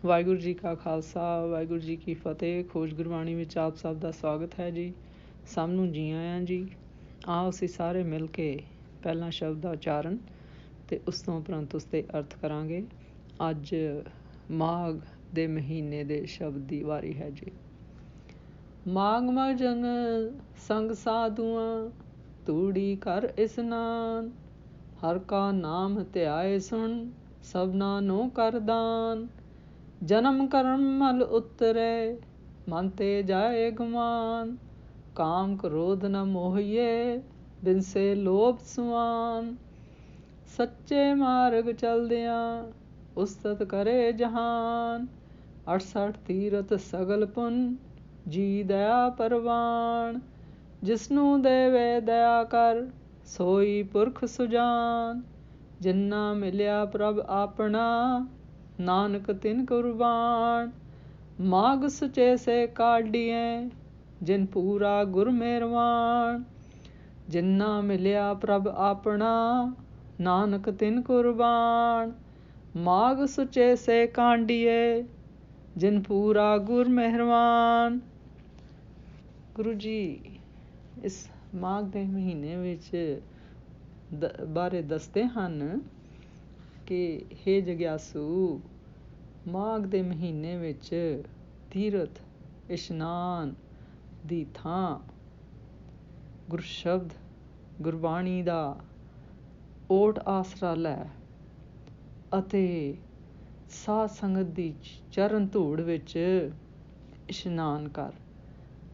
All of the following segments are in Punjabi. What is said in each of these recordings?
ਵਾਹਿਗੁਰੂ ਜੀ ਕਾ ਖਾਲਸਾ, ਵਾਹਿਗੁਰੂ ਜੀ ਕੀ ਫਤਿਹ। ਖੋਜ ਗੁਰਬਾਣੀ ਵਿੱਚ ਆਪ ਸਭ ਦਾ ਸਵਾਗਤ ਹੈ ਜੀ। ਸਭ ਨੂੰ ਜੀ ਆਇਆਂ ਜੀ। ਆਓ ਅਸੀਂ ਸਾਰੇ ਮਿਲ ਕੇ ਪਹਿਲਾਂ ਸ਼ਬਦ ਦਾ ਉਚਾਰਨ ਅਤੇ ਉਸ ਤੋਂ ਉਪਰੰਤ ਉਸ ਦੇ ਅਰਥ ਕਰਾਂਗੇ। ਅੱਜ ਮਾਘ ਦੇ ਮਹੀਨੇ ਦੇ ਸ਼ਬਦ ਦੀ ਵਾਰੀ ਹੈ ਜੀ। ਮਾਘ ਮਜਨ ਸੰਗ ਸਾਧੂਆਂ, ਤੂੜੀ ਕਰ ਇਸਨਾਨ, ਹਰ ਕਾ ਨਾਮ ਧਿਆਏ ਸੁਣ, ਸਭਨਾ ਨੂੰ ਕਰ ਦਾਨ। ਜਨਮ ਕਰਮ ਮਲ ਉਤਰੇ, ਮਨ ਤੇ ਜਾਏ ਗੁਮਾਨ, ਕਾਮ ਕ੍ਰੋਧ ਨ ਮੋਹੀਏ, ਬਿਨਸੇ ਲੋਭ ਸੁਆਨ। ਸੱਚੇ ਮਾਰਗ ਚਲਦਿਆਂ, ਉਸਤਤ ਕਰੇ ਜਹਾਨ, 68 ਤੀਰਥ ਸਗਲ ਪੁੰਨ, ਜੀ ਦਇਆ ਪਰਵਾਨ। ਜਿਸਨੂੰ ਦੇਵੇ ਦਇਆ ਕਰ, ਸੋਈ ਪੁਰਖ ਸੁਜਾਨ, ਜਿੰਨਾ ਮਿਲਿਆ ਪ੍ਰਭ ਆਪਣਾ, ਨਾਨਕ ਤਿਨ ਕੁਰਬਾਨ। ਮਾਘ ਸੁਚੇ ਸੇ ਕਾਢੀਏ, ਜਿਨ ਪੂਰਾ ਗੁਰ ਮਿਹਰਵਾਨ, ਜਿੰਨਾ ਮਿਲਿਆ ਪ੍ਰਭ ਆਪਣਾ, ਨਾਨਕ ਤਿਨ ਕੁਰਬਾਨ। ਮਾਘ ਸੁਚੇ ਸੇ ਕਾਂਢੀਏ, ਜਿਨ ਪੂਰਾ ਗੁਰ ਮਿਹਰਵਾਨ। ਗੁਰੂ ਜੀ ਇਸ ਮਾਘ ਦੇ ਮਹੀਨੇ ਵਿੱਚ ਬਾਰੇ ਦੱਸਦੇ ਹਨ ਕਿ ਹੇ ਜਗਿਆਸੂ, ਮਾਘ ਦੇ ਮਹੀਨੇ ਵਿੱਚ ਤੀਰਥ ਇਸ਼ਨਾਨ ਦੀ ਥਾਂ ਗੁਰਸ਼ਬਦ ਗੁਰਬਾਣੀ ਦਾ ਓਟ ਆਸਰਾ ਲੈ ਅਤੇ ਸਾਧ ਸੰਗਤ ਦੀ ਚਰਨ ਧੂੜ ਵਿੱਚ ਇਸ਼ਨਾਨ ਕਰ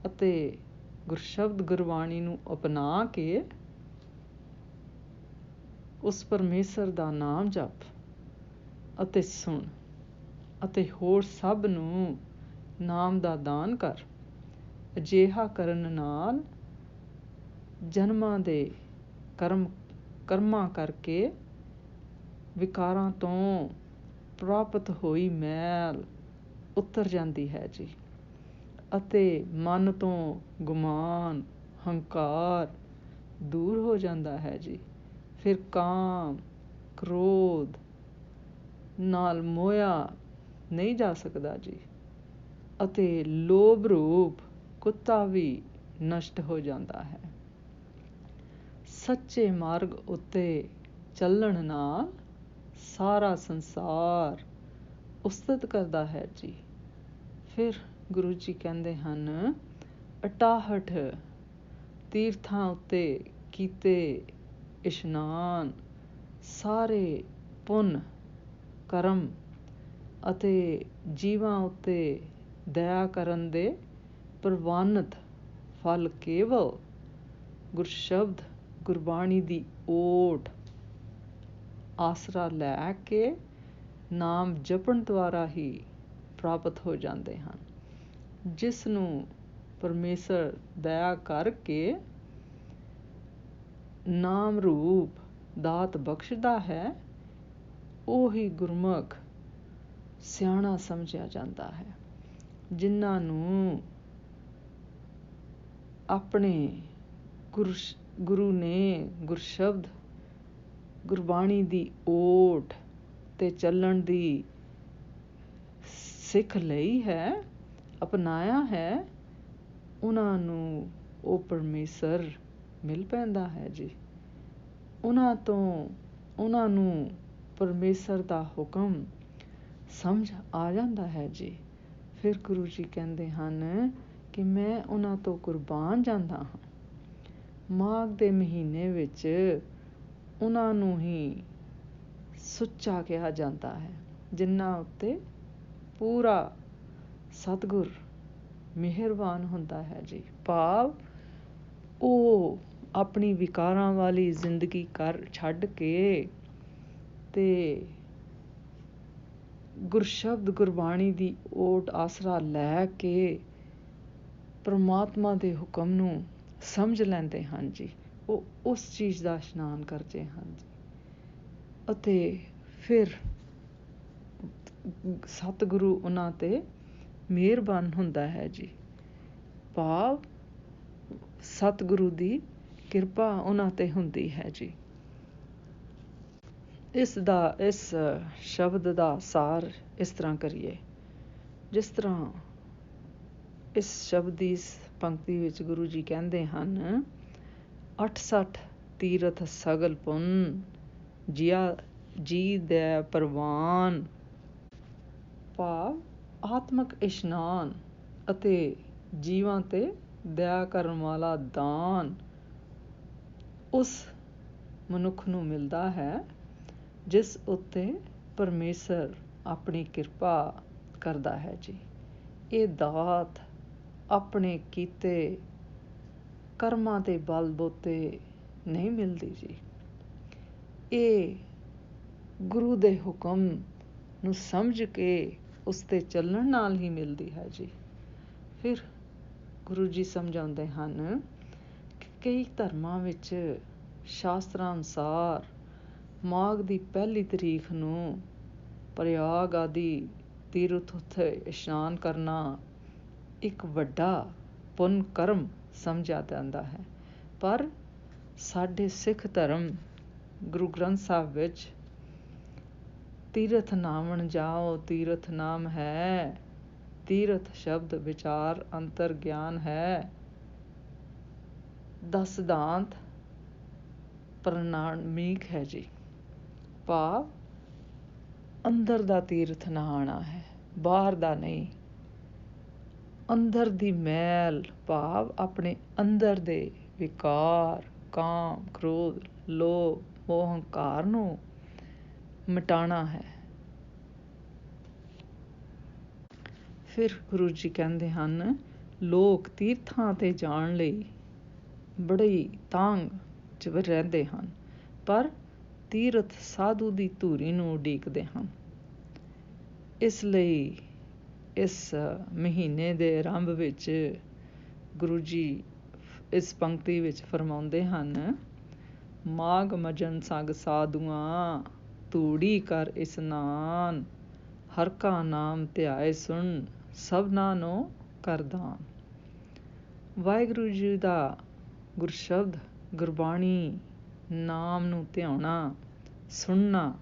ਅਤੇ ਗੁਰਸ਼ਬਦ ਗੁਰਬਾਣੀ ਨੂੰ ਅਪਣਾ ਕੇ ਉਸ ਪਰਮੇਸ਼ਰ ਦਾ ਨਾਮ ਜਪ ਅਤੇ ਸੁਣ ਅਤੇ ਹੋਰ ਸਭ ਨੂੰ ਨਾਮ ਦਾ ਦਾਨ ਕਰ। ਅਜਿਹਾ ਕਰਨ ਨਾਲ ਜਨਮਾਂ ਦੇ ਕਰਮਾਂ ਕਰਕੇ ਵਿਕਾਰਾਂ ਤੋਂ ਪ੍ਰਾਪਤ ਹੋਈ ਮੈਲ ਉਤਰ ਜਾਂਦੀ ਹੈ ਜੀ ਅਤੇ ਮਨ ਤੋਂ ਗੁਮਾਨ ਹੰਕਾਰ ਦੂਰ ਹੋ ਜਾਂਦਾ ਹੈ ਜੀ। ਫਿਰ ਕਾਮ ਕ੍ਰੋਧ ਨਾਲ ਮੋਇਆ ਨਹੀਂ ਜਾ ਸਕਦਾ ਜੀ ਅਤੇ ਲੋਭ ਰੂਪ ਕੁੱਤਾ ਵੀ ਨਸ਼ਟ ਹੋ ਜਾਂਦਾ ਹੈ। ਸੱਚੇ ਮਾਰਗ ਉੱਤੇ ਚੱਲਣ ਨਾਲ ਸਾਰਾ ਸੰਸਾਰ ਉਸਤਤ ਕਰਦਾ ਹੈ ਜੀ। ਫਿਰ ਗੁਰੂ ਜੀ ਕਹਿੰਦੇ ਹਨ, 68 ਤੀਰਥਾਂ ਉੱਤੇ ਕੀਤੇ ਇਸ਼ਨਾਨ ਸਾਰੇ ਪੁੰਨ ਕਰਮ ਅਤੇ ਜੀਵਾਂ ਉੱਤੇ ਦਇਆ ਕਰਨ ਦੇ ਪ੍ਰਵਾਨਿਤ ਫਲ ਕੇਵਲ ਗੁਰਸ਼ਬਦ ਗੁਰਬਾਣੀ ਦੀ ਓਟ ਆਸਰਾ ਲੈ ਕੇ ਨਾਮ ਜਪਣ ਦੁਆਰਾ ਹੀ ਪ੍ਰਾਪਤ ਹੋ ਜਾਂਦੇ ਹਨ। ਜਿਸ ਨੂੰ ਪਰਮੇਸ਼ਰ ਦਇਆ ਕਰਕੇ ਨਾਮ ਰੂਪ ਦਾਤ ਬਖਸ਼ਦਾ ਹੈ, ਉਹੀ ਗੁਰਮੁਖ ਸਿਆਣਾ ਸਮਝਿਆ ਜਾਂਦਾ ਹੈ। ਜਿਨ੍ਹਾਂ ਨੂੰ ਆਪਣੇ ਗੁਰੂ ਨੇ ਗੁਰਸ਼ਬਦ ਗੁਰਬਾਣੀ ਦੀ ਓਟ 'ਤੇ ਚੱਲਣ ਦੀ ਸਿੱਖ ਲਈ ਹੈ, ਅਪਣਾਇਆ ਹੈ, ਉਹਨਾਂ ਨੂੰ ਉਹ ਪਰਮੇਸ਼ਰ ਮਿਲ ਪੈਂਦਾ ਹੈ ਜੀ। ਉਹਨਾਂ ਨੂੰ ਪਰਮੇਸ਼ਰ ਦਾ ਹੁਕਮ ਸਮਝ ਆ ਜਾਂਦਾ ਹੈ ਜੀ। ਫਿਰ ਗੁਰੂ ਜੀ ਕਹਿੰਦੇ ਹਨ ਕਿ ਮੈਂ ਉਹਨਾਂ ਤੋਂ ਕੁਰਬਾਨ ਜਾਂਦਾ ਹਾਂ। ਮਾਘ ਦੇ ਮਹੀਨੇ ਵਿੱਚ ਉਹਨਾਂ ਨੂੰ ਹੀ ਸੁੱਚਾ ਕਿਹਾ ਜਾਂਦਾ ਹੈ, ਜਿਨ੍ਹਾਂ ਉੱਤੇ ਪੂਰਾ ਸਤਿਗੁਰ ਮਿਹਰਬਾਨ ਹੁੰਦਾ ਹੈ ਜੀ। ਭਾਵ ਉਹ ਆਪਣੀ ਵਿਕਾਰਾਂ ਵਾਲੀ ਜ਼ਿੰਦਗੀ ਛੱਡ ਕੇ ਅਤੇ ਗੁਰਸ਼ਬਦ ਗੁਰਬਾਣੀ ਦੀ ਓਟ ਆਸਰਾ ਲੈ ਕੇ ਪਰਮਾਤਮਾ ਦੇ ਹੁਕਮ ਨੂੰ ਸਮਝ ਲੈਂਦੇ ਹਨ ਜੀ। ਉਹ ਉਸ ਚੀਜ਼ ਦਾ ਇਸ਼ਨਾਨ ਕਰਦੇ ਹਨ ਜੀ ਅਤੇ ਫਿਰ ਸਤਿਗੁਰੂ ਉਹਨਾਂ 'ਤੇ ਮਿਹਰਬਾਨ ਹੁੰਦਾ ਹੈ ਜੀ। ਭਾਵ ਸਤਿਗੁਰੂ ਦੀ ਕਿਰਪਾ ਉਹਨਾਂ 'ਤੇ ਹੁੰਦੀ ਹੈ ਜੀ। ਇਸ ਸ਼ਬਦ ਦਾ ਸਾਰ ਇਸ ਤਰ੍ਹਾਂ ਕਰੀਏ, ਜਿਸ ਤਰ੍ਹਾਂ ਇਸ ਸ਼ਬਦ ਦੀ ਇਸ ਪੰਕਤੀ ਵਿੱਚ ਗੁਰੂ ਜੀ ਕਹਿੰਦੇ ਹਨ, 68 ਤੀਰਥ ਸਗਲ ਪੁੰਨ ਜਿਆ ਜੀ ਦੈ ਪ੍ਰਵਾਨ, ਭਾਵ ਆਤਮਕ ਇਸ਼ਨਾਨ ਅਤੇ ਜੀਵਾਂ ਤੇ ਦਇਆ ਕਰਨ ਵਾਲਾ ਦਾਨ ਉਸ ਮਨੁੱਖ ਨੂੰ ਮਿਲਦਾ ਹੈ ਜਿਸ ਉੱਤੇ ਪਰਮੇਸ਼ਰ ਆਪਣੀ ਕਿਰਪਾ ਕਰਦਾ ਹੈ ਜੀ। ਇਹ ਦਾਤ ਆਪਣੇ ਕੀਤੇ ਕਰਮਾਂ ਦੇ ਬਲਬੂਤੇ ਨਹੀਂ ਮਿਲਦੀ ਜੀ। ਇਹ ਗੁਰੂ ਦੇ ਹੁਕਮ ਨੂੰ ਸਮਝ ਕੇ ਉਸ 'ਤੇ ਚੱਲਣ ਨਾਲ ਹੀ ਮਿਲਦੀ ਹੈ ਜੀ। ਫਿਰ ਗੁਰੂ ਜੀ ਸਮਝਾਉਂਦੇ ਹਨ ਕਿ ਕਈ ਧਰਮਾਂ ਵਿੱਚ ਸ਼ਾਸਤਰਾਂ ਅਨੁਸਾਰ ਮਾਘ ਦੀ ਪਹਿਲੀ ਤਰੀਕ ਨੂੰ ਪ੍ਰਯਾਗ ਆਦਿ ਤੀਰਥ ਉੱਤੇ ਇਸ਼ਨਾਨ ਕਰਨਾ ਇੱਕ ਵੱਡਾ ਪੁੰਨ ਕਰਮ ਸਮਝਿਆ ਜਾਂਦਾ ਹੈ। ਪਰ ਸਾਡੇ ਸਿੱਖ ਧਰਮ ਗੁਰੂ ਗ੍ਰੰਥ ਸਾਹਿਬ ਵਿੱਚ ਤੀਰਥ ਨਾਵਣ ਜਾਓ ਤੀਰਥ ਨਾਮ ਹੈ, ਤੀਰਥ ਸ਼ਬਦ ਵਿਚਾਰ ਅੰਤਰ ਗਿਆਨ ਹੈ, 10 ਸਿਧਾਂਤ ਪ੍ਰਮਾਣਿਕ ਹੈ ਜੀ। ਭਾਵ ਅੰਦਰ ਦਾ ਤੀਰਥ ਨਹਾਣਾ ਹੈ, ਬਾਹਰ ਦਾ ਨਹੀਂ। ਅੰਦਰ ਦੀ ਮੈਲ ਭਾਵ ਆਪਣੇ ਅੰਦਰ ਦੇ ਵਿਕਾਰ, ਕਾਮ, ਕ੍ਰੋਧ, ਲੋਭ, ਮੋਹ, ਹੰਕਾਰ ਨੂੰ ਮਿਟਾਉਣਾ ਹੈ। ਫਿਰ ਗੁਰੂ ਜੀ ਕਹਿੰਦੇ ਹਨ, ਲੋਕ ਤੀਰਥਾਂ 'ਤੇ ਜਾਣ ਲਈ ਬੜੀ ਤਾਂਘ 'ਚ ਰਹਿੰਦੇ ਹਨ, ਪਰ ਤੀਰਥ ਸਾਧੂ ਦੀ ਧੂਰੀ ਨੂੰ ਉਡੀਕਦੇ ਹਨ। ਇਸ ਲਈ ਇਸ ਮਹੀਨੇ ਦੇ ਆਰੰਭ ਵਿੱਚ ਗੁਰੂ ਜੀ ਇਸ ਪੰਕਤੀ ਵਿੱਚ ਫਰਮਾਉਂਦੇ ਹਨ, ਮਾਘ ਮਜਨ ਸੰਗ ਸਾਧੂਆਂ ਧੂੜੀ ਕਰ ਇਸਨਾਨ, ਹਰ ਕਾ ਨਾਮ ਧਿਆਏ ਸੁਣ ਸਭਨਾਂ ਨੂੰ ਕਰ ਦਾਨ। ਵਾਹਿਗੁਰੂ ਜੀ ਦਾ ਗੁਰਸ਼ਬਦ ਗੁਰਬਾਣੀ ਨਾਮ ਨੂੰ ਧਿਆਉਣਾ, ਸੁਣਨਾ,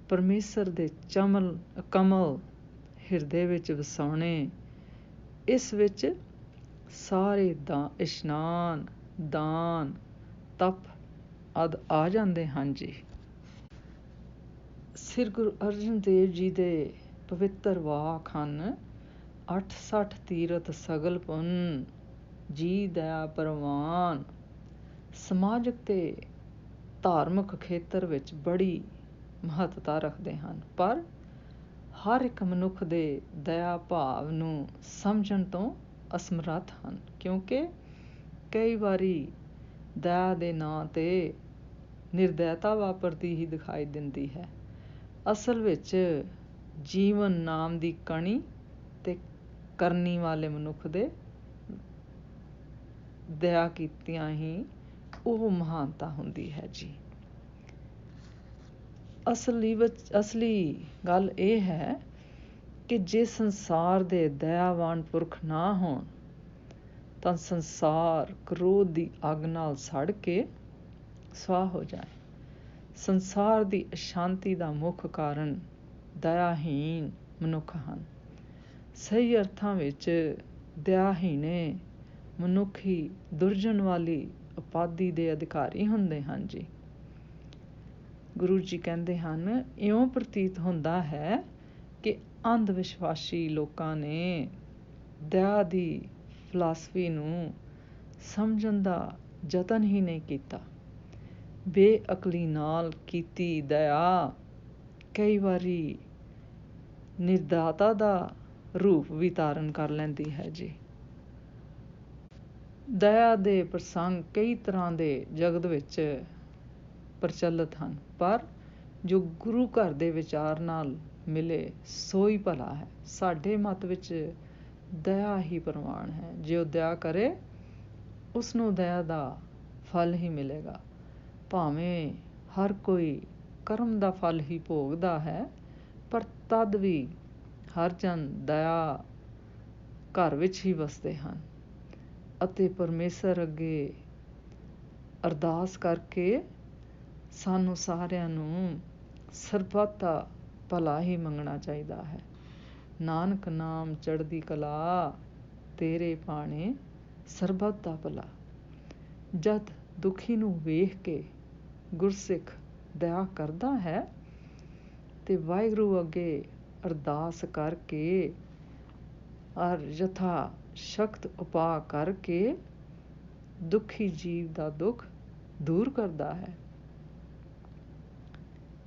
ਪਰਮੇਸ਼ਰ ਦੇ ਕਮਲ ਹਿਰਦੇ ਵਿੱਚ ਵਸਾਉਣੇ, ਇਸ ਵਿੱਚ ਸਾਰੇ ਇਸ਼ਨਾਨ, ਦਾਨ, ਤਪ ਆਦਿ ਆ ਜਾਂਦੇ ਹਨ ਜੀ। ਸ੍ਰੀ ਗੁਰੂ ਅਰਜਨ ਦੇਵ ਜੀ ਦੇ ਪਵਿੱਤਰ ਵਾਕ ਹਨ, 68 ਤੀਰਥ ਸਗਲ ਪੁੰਨ ਜੀ ਦਇਆ ਪ੍ਰਵਾਨ। ਸਮਾਜਿਕ ਤੇ ਧਾਰਮਿਕ ਖੇਤਰ ਵਿੱਚ ਬੜੀ ਮਹੱਤਤਾ ਰੱਖਦੇ ਹਨ, ਪਰ ਹਰ ਇੱਕ ਮਨੁੱਖ ਦੇ ਦਇਆ ਭਾਵ ਨੂੰ ਸਮਝਣ ਤੋਂ ਅਸਮਰੱਥ ਹਨ, ਕਿਉਂਕਿ ਕਈ ਵਾਰੀ ਦਇਆ ਦੇ ਨਾਂ 'ਤੇ ਨਿਰਦੈਤਾ ਵਾਪਰਦੀ ਹੀ ਦਿਖਾਈ ਦਿੰਦੀ ਹੈ। ਅਸਲ ਵਿੱਚ ਜੀਵਨ ਨਾਮ ਦੀ ਕਣੀ ਤੇ ਕਰਨੀ ਵਾਲੇ ਮਨੁੱਖ ਦੇ ਦਇਆ ਕੀਤਿਆਂ ਹੀ ਉਹ ਮਹਾਨਤਾ ਹੁੰਦੀ ਹੈ ਜੀ। ਅਸਲੀ ਗੱਲ ਇਹ ਹੈ ਕਿ ਜੇ ਸੰਸਾਰ ਦੇ ਦਇਆਵਾਨ ਪੁਰਖ ਨਾ ਹੋਣ ਤਾਂ ਸੰਸਾਰ ਕ੍ਰੋਧ ਦੀ ਅੱਗ ਨਾਲ ਸੜ ਕੇ ਸੁਆਹ ਹੋ ਜਾਏ। ਸੰਸਾਰ ਦੀ ਅਸ਼ਾਂਤੀ ਦਾ ਮੁੱਖ ਕਾਰਨ ਦਇਆਹੀਨ ਮਨੁੱਖ ਹਨ। ਸਹੀ ਅਰਥਾਂ ਵਿੱਚ ਦਇਆਹੀਣੇ ਮਨੁੱਖ ਹੀ ਦੁਰਜਨ ਵਾਲੀ ਉਪਾਧੀ ਦੇ ਅਧਿਕਾਰੀ ਹੁੰਦੇ ਹਨ ਜੀ। ਗੁਰੂ ਜੀ ਕਹਿੰਦੇ ਹਨ, ਇਉਂ ਪ੍ਰਤੀਤ ਹੁੰਦਾ ਹੈ ਕਿ ਅੰਧ ਵਿਸ਼ਵਾਸੀ ਲੋਕਾਂ ਨੇ ਦਇਆ ਦੀ ਫਿਲਾਸਫੀ ਨੂੰ ਸਮਝਣ ਦਾ ਯਤਨ ਹੀ ਨਹੀਂ ਕੀਤਾ। ਬੇਅਕਲੀ ਨਾਲ ਕੀਤੀ ਦਇਆ ਕਈ ਵਾਰੀ ਨਿਰਦਾਤਾ ਦਾ ਰੂਪ ਵੀ ਧਾਰਨ ਕਰ ਲੈਂਦੀ ਹੈ ਜੀ। ਦਇਆ ਦੇ ਪ੍ਰਸੰਗ ਕਈ ਤਰ੍ਹਾਂ ਦੇ ਜਗਤ ਵਿੱਚ ਪ੍ਰਚਲਿਤ ਹਨ, ਪਰ ਜੋ ਗੁਰੂ ਘਰ ਦੇ ਵਿਚਾਰ ਨਾਲ ਮਿਲੇ ਸੋ ਹੀ ਭਲਾ ਹੈ। ਸਾਡੇ ਮਤ ਵਿੱਚ ਦਇਆ ਹੀ ਪ੍ਰਵਾਨ ਹੈ। ਜੇ ਉਹ ਦਇਆ ਕਰੇ ਉਸਨੂੰ ਦਇਆ ਦਾ ਫਲ ਹੀ ਮਿਲੇਗਾ। ਭਾਵੇਂ ਹਰ ਕੋਈ ਕਰਮ ਦਾ ਫਲ ਹੀ ਭੋਗਦਾ ਹੈ, ਪਰ ਤਦ ਵੀ ਹਰ ਜਨ ਦਇਆ ਘਰ ਵਿੱਚ ਹੀ ਵਸਦੇ ਹਨ ਅਤੇ ਪਰਮੇਸ਼ਰ ਅੱਗੇ ਅਰਦਾਸ ਕਰਕੇ ਸਾਨੂੰ ਸਾਰਿਆਂ ਨੂੰ ਸਰਬੱਤ ਦਾ ਭਲਾ ਹੀ ਮੰਗਣਾ ਚਾਹੀਦਾ ਹੈ। ਨਾਨਕ ਨਾਮ ਚੜ੍ਹਦੀ ਕਲਾ, ਤੇਰੇ ਭਾਣੇ ਸਰਬੱਤ ਦਾ ਭਲਾ। ਜਦ ਦੁਖੀ ਨੂੰ ਵੇਖ ਕੇ ਗੁਰਸਿੱਖ ਦਇਆ ਕਰਦਾ ਹੈ ਤੇ ਵਾਹਿਗੁਰੂ ਅੱਗੇ ਅਰਦਾਸ ਕਰਕੇ ਔਰ ਯਥਾ ਸ਼ਕਤ ਉਪਾਅ ਕਰਕੇ ਦੁਖੀ ਜੀਵ ਦਾ ਦੁੱਖ ਦੂਰ ਕਰਦਾ ਹੈ,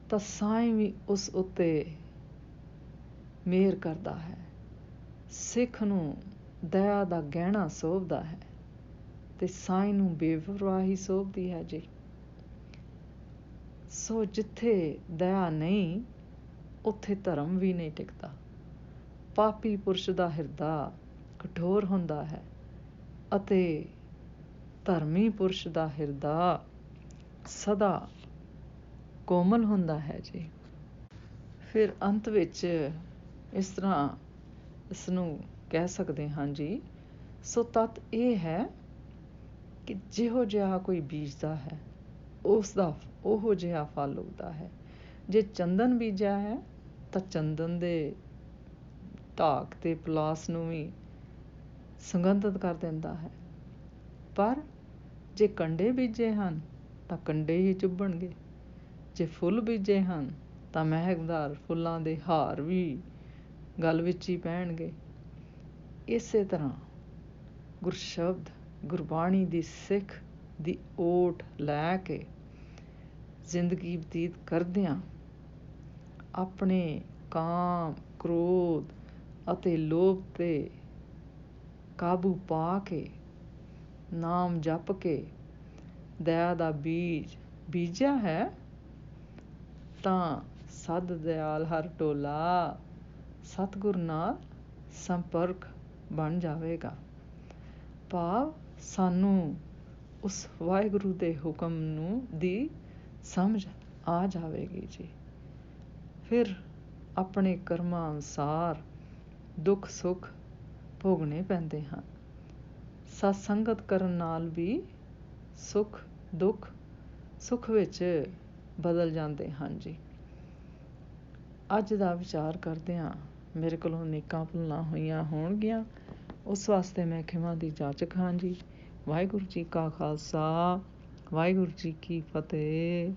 ਤਾਂ ਸਾਈਂ ਵੀ ਉਸ ਉੱਤੇ ਮਿਹਰ ਕਰਦਾ ਹੈ। ਸਿੱਖ ਨੂੰ ਦਇਆ ਦਾ ਗਹਿਣਾ ਸੋਭਦਾ ਹੈ ਤੇ ਸਾਈਂ ਨੂੰ ਬੇਪਰਵਾਹੀ ਸੋਭਦੀ ਹੈ ਜੀ। ਸੋ ਜਿੱਥੇ ਦਇਆ ਨਹੀਂ, ਉੱਥੇ ਧਰਮ ਵੀ ਨਹੀਂ ਟਿਕਦਾ। ਪਾਪੀ ਪੁਰਸ਼ ਦਾ ਹਿਰਦਾ ਕਠੋਰ ਹੁੰਦਾ ਹੈ ਅਤੇ ਧਰਮੀ ਪੁਰਸ਼ ਦਾ ਹਿਰਦਾ ਸਦਾ ਕੋਮਲ ਹੁੰਦਾ ਹੈ ਜੀ। ਫਿਰ ਅੰਤ ਵਿੱਚ ਇਸ ਤਰ੍ਹਾਂ ਇਸ ਨੂੰ ਕਹਿ ਸਕਦੇ ਹਾਂ ਜੀ। ਸੋ ਤੱਤ ਇਹ ਹੈ ਕਿ ਜਿਹੋ ਜਿਹਾ ਕੋਈ ਬੀਜਦਾ ਹੈ ਉਸ ਦਾ ਉਹੋ ਜਿਹਾ ਫਲ ਉੱਗਦਾ ਹੈ। ਜੇ ਚੰਦਨ ਬੀਜਿਆ ਹੈ ਤਾਂ ਚੰਦਨ ਦੇ ਢਾਕ ਤੇ ਪਲਾਸ ਨੂੰ ਵੀ ਸੁਗੰਧਿਤ ਕਰ ਦਿੰਦਾ ਹੈ, ਪਰ ਜੇ ਕੰਡੇ ਬੀਜੇ ਹਨ ਤਾਂ ਕੰਡੇ ਹੀ ਚੁੱਭਣਗੇ। ਜੇ ਫੁੱਲ ਬੀਜੇ ਹਨ ਤਾਂ ਮਹਿਕਦਾਰ ਫੁੱਲਾਂ ਦੇ ਹਾਰ ਵੀ ਗਲ ਵਿੱਚ ਹੀ ਪੈਣਗੇ। ਇਸੇ ਤਰ੍ਹਾਂ ਗੁਰਸ਼ਬਦ ਗੁਰਬਾਣੀ ਦੀ ਸਿੱਖ ਦੀ ਓਟ ਲੈ ਕੇ ਜ਼ਿੰਦਗੀ ਬਤੀਤ ਕਰਦਿਆਂ ਆਪਣੇ ਕਾਮ, ਕ੍ਰੋਧ ਅਤੇ ਲੋਭ 'ਤੇ ਕਾਬੂ ਪਾ ਕੇ ਨਾਮ ਜਪ ਕੇ ਦਇਆ ਦਾ ਬੀਜ ਬੀਜਿਆ ਹੈ, ਤਾਂ ਸਦ ਦਿਆਲ ਹਰ ਟੋਲਾ ਸਤਿਗੁਰ ਨਾਲ ਸੰਪਰਕ ਬਣ ਜਾਵੇਗਾ। ਭਾਵ ਸਾਨੂੰ ਉਸ ਵਾਹਿਗੁਰੂ ਦੇ ਹੁਕਮ ਦੀ ਸਮਝ ਆ ਜਾਵੇਗੀ ਜੀ। ਫਿਰ ਆਪਣੇ ਕਰਮਾਂ ਅਨੁਸਾਰ ਦੁੱਖ ਸੁੱਖ ਭੋਗਣੇ ਪੈਂਦੇ ਹਨ। ਸਤਸੰਗਤ ਕਰਨ ਨਾਲ ਵੀ ਸੁੱਖ ਦੁੱਖ ਸੁੱਖ ਵਿੱਚ ਬਦਲ ਜਾਂਦੇ ਹਨ ਜੀ। ਅੱਜ ਦਾ ਵਿਚਾਰ ਕਰਦਿਆਂ ਮੇਰੇ ਕੋਲੋਂ ਅਨੇਕਾਂ ਭੁੱਲਾਂ ਹੋਈਆਂ ਹੋਣਗੀਆਂ, ਉਸ ਵਾਸਤੇ ਮੈਂ ਖਿਮਾ ਦੀ ਜਾਚਕ ਹਾਂ ਜੀ। ਵਾਹਿਗੁਰੂ ਜੀ ਕਾ ਖਾਲਸਾ, ਵਾਹਿਗੁਰੂ ਜੀ ਕੀ ਫਤਿਹ।